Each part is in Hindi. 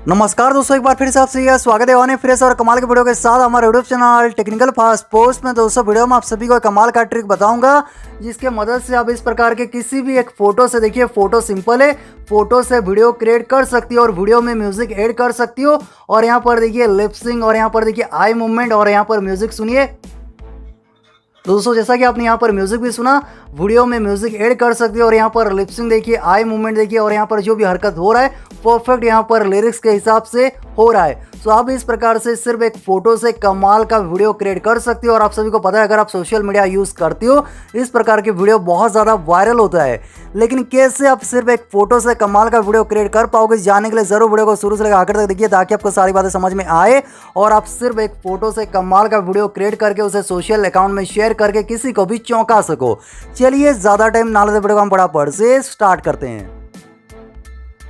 नमस्कार दोस्तों, एक बार फिर से आपसे स्वागत है और फ्रेश और कमाल के वीडियो के साथ हमारे YouTube channel technical fast post में। दोस्तों वीडियो में आप सभी को कमाल का ट्रिक बताऊंगा जिसके मदद से आप इस प्रकार के किसी भी एक फोटो से, देखिए फोटो सिंपल है, फोटो से वीडियो क्रिएट कर सकती हो और वीडियो में म्यूजिक ऐड कर सकती हो। और यहाँ पर देखिए लिपसिंग और यहाँ पर देखिए आई मूवमेंट और यहाँ पर म्यूजिक सुनिए। दोस्तों जैसा कि आपने यहाँ पर म्यूजिक भी सुना, वीडियो में म्यूजिक ऐड कर सकते हो और यहाँ पर लिपसिंग देखिए, आई मूवमेंट देखिए और यहाँ पर जो भी हरकत हो रहा है परफेक्ट यहाँ पर लिरिक्स के हिसाब से हो रहा है। तो आप इस प्रकार से सिर्फ एक फोटो से कमाल का वीडियो क्रिएट कर सकते हो। और आप सभी को पता है अगर आप सोशल मीडिया यूज़ करते हो इस प्रकार के वीडियो बहुत ज़्यादा वायरल होता है। लेकिन कैसे आप सिर्फ एक फोटो से कमाल का वीडियो क्रिएट कर पाओगे, जानने के लिए जरूर वीडियो को शुरू से लेकर आखिर तक देखिए ताकि आपको सारी बातें समझ में आए और आप सिर्फ एक फोटो से कमाल का वीडियो क्रिएट करके उसे सोशल अकाउंट में शेयर करके किसी को भी चौंका सको। चलिए ज़्यादा टाइम ना लेते वीडियो को हम फटाफट से स्टार्ट करते हैं।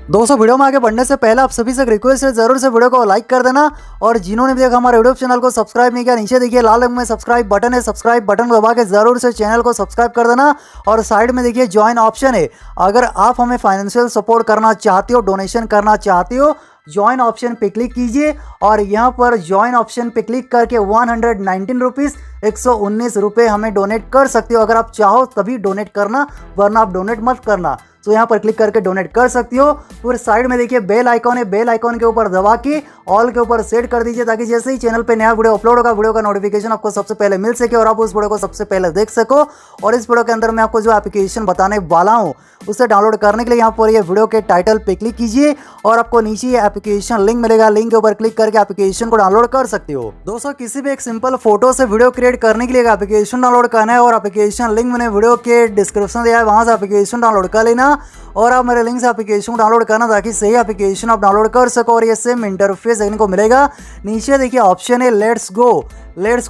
दोस्तों वीडियो में आगे बढ़ने से पहले आप सभी से एक रिक्वेस्ट है, जरूर से वीडियो को लाइक कर देना और जिन्होंने भी देखा हमारे यूट्यूब चैनल को सब्सक्राइब नहीं किया, नीचे देखिए लाल रंग में सब्सक्राइब बटन है, सब्सक्राइब बटन को दबा के जरूर से चैनल को सब्सक्राइब कर देना। और साइड में देखिए ज्वाइन ऑप्शन है, अगर आप हमें फाइनेंशियल सपोर्ट करना चाहते हो, डोनेशन करना चाहते हो, ज्वाइन ऑप्शन पे क्लिक कीजिए और यहाँ पर ज्वाइन ऑप्शन पे क्लिक करके 119 रुपीज़ 119 रुपये हमें डोनेट कर सकते हो। अगर आप चाहो तभी डोनेट करना, वरना आप डोनेट मत करना। तो यहाँ पर क्लिक करके डोनेट कर सकती हो। फिर साइड में देखिए बेल आइकॉन है, बेल आइकॉन के ऊपर दबा के ऑल के ऊपर सेट कर दीजिए ताकि जैसे ही चैनल पे नया वीडियो अपलोड होगा वीडियो का नोटिफिकेशन आपको सबसे पहले मिल सके और आप उस वीडियो को सबसे पहले देख सको। और इस वीडियो के अंदर मैं आपको जो एप्लीकेशन बताने वाला हूँ उसे डाउनलोड करने के लिए यहाँ पर ये वीडियो के टाइटल पे क्लिक कीजिए और आपको नीचे ये एप्लीकेशन लिंक मिलेगा, लिंक के ऊपर क्लिक करके एप्लीकेशन को डाउनलोड कर सकते हो। दोस्तों किसी भी एक सिंपल फोटो से वीडियो क्रिएट करने के लिए एप्लीकेशन डाउनलोड करना है और एप्लीकेशन लिंक मैंने वीडियो के डिस्क्रिप्शन दिया है, वहां से एप्लीकेशन डाउनलोड कर लेना और आप मेरे लिंक से एप्लीकेशन डाउनलोड करना ताकि सही एप्लीकेशन आप डाउनलोड कर सको। और ये सेम इंटरफेस देखने को मिलेगा। नीचे देखिए ऑप्शन है लेट्स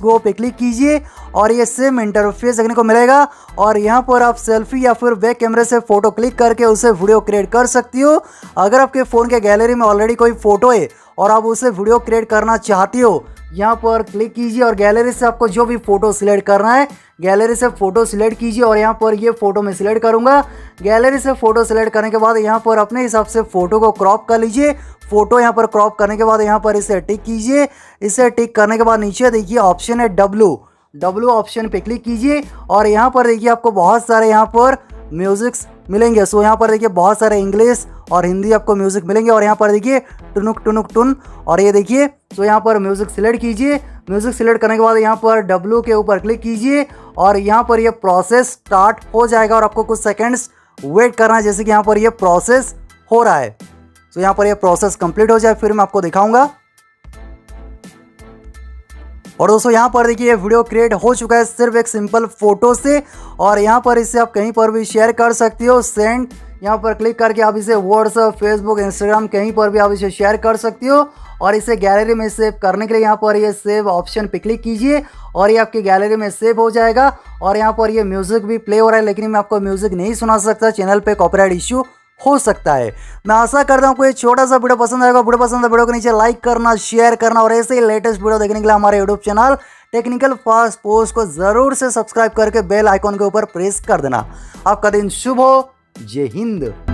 गो पे क्लिक कीजिए और ये सेम इंटरफेस देखने को मिलेगा। और यहाँ पर आप सेल्फी या फिर बैक कैमरे से फोटो क्लिक करके उसे वीडियो क्रिएट कर सकती हो। अगर आपके फ़ोन के गैलरी में ऑलरेडी कोई फोटो है और आप उसे वीडियो क्रिएट करना चाहती हो, यहाँ पर क्लिक कीजिए और गैलरी से आपको जो भी फोटो सिलेक्ट करना है गैलरी से फोटो सिलेक्ट कीजिए। और यहाँ पर ये फोटो मैं सिलेक्ट करूँगा। गैलरी से फोटो सिलेक्ट करने के बाद यहाँ पर अपने हिसाब से फोटो को क्रॉप कर लीजिए। फोटो यहाँ पर क्रॉप करने के बाद यहाँ पर इसे टिक कीजिए। इसे टिक करने के बाद नीचे देखिए ऑप्शन है डब्लू ऑप्शन पे क्लिक कीजिए और यहाँ पर देखिए आपको बहुत सारे यहाँ पर म्यूजिक्स मिलेंगे। सो यहाँ पर देखिए बहुत सारे इंग्लिश और हिंदी आपको म्यूजिक मिलेंगे। और यहाँ पर देखिए टुनुक टुनुक टुन और ये देखिए। तो यहाँ पर म्यूजिक सिलेक्ट कीजिए। म्यूजिक सिलेक्ट करने के बाद यहाँ पर डब्लू के ऊपर क्लिक कीजिए और यहाँ पर ये प्रोसेस स्टार्ट हो जाएगा और आपको कुछ सेकंड्स वेट करना है, जैसे कि यहाँ पर ये प्रोसेस हो रहा है। तो यहाँ पर ये प्रोसेस कंप्लीट हो जाए फिर मैं आपको दिखाऊंगा। और दोस्तों यहाँ पर देखिए ये वीडियो क्रिएट हो चुका है सिर्फ एक सिंपल फोटो से। और यहाँ पर इसे आप कहीं पर भी शेयर कर सकते हो। सेंड यहाँ पर क्लिक करके आप इसे व्हाट्सएप, फेसबुक, इंस्टाग्राम कहीं पर भी आप इसे शेयर कर सकते हो। और इसे गैलरी में सेव करने के लिए यहाँ पर ये सेव ऑप्शन पे क्लिक कीजिए और ये आपकी गैलरी में सेव हो जाएगा। और यहाँ पर ये म्यूजिक भी प्ले हो रहा है, लेकिन मैं आपको म्यूजिक नहीं सुना सकता, चैनल पे कॉपीराइट इश्यू हो सकता है। मैं आशा करता हूँ कोई छोटा सा वीडियो पसंद आएगा। वीडियो पसंद है वीडियो को नीचे लाइक करना, शेयर करना और ऐसे ही लेटेस्ट वीडियो देखने के लिए हमारे YouTube channel technical fast post को जरूर से सब्सक्राइब करके बेल आइकॉन के ऊपर प्रेस कर देना। आपका दिन शुभ हो। जय हिंद।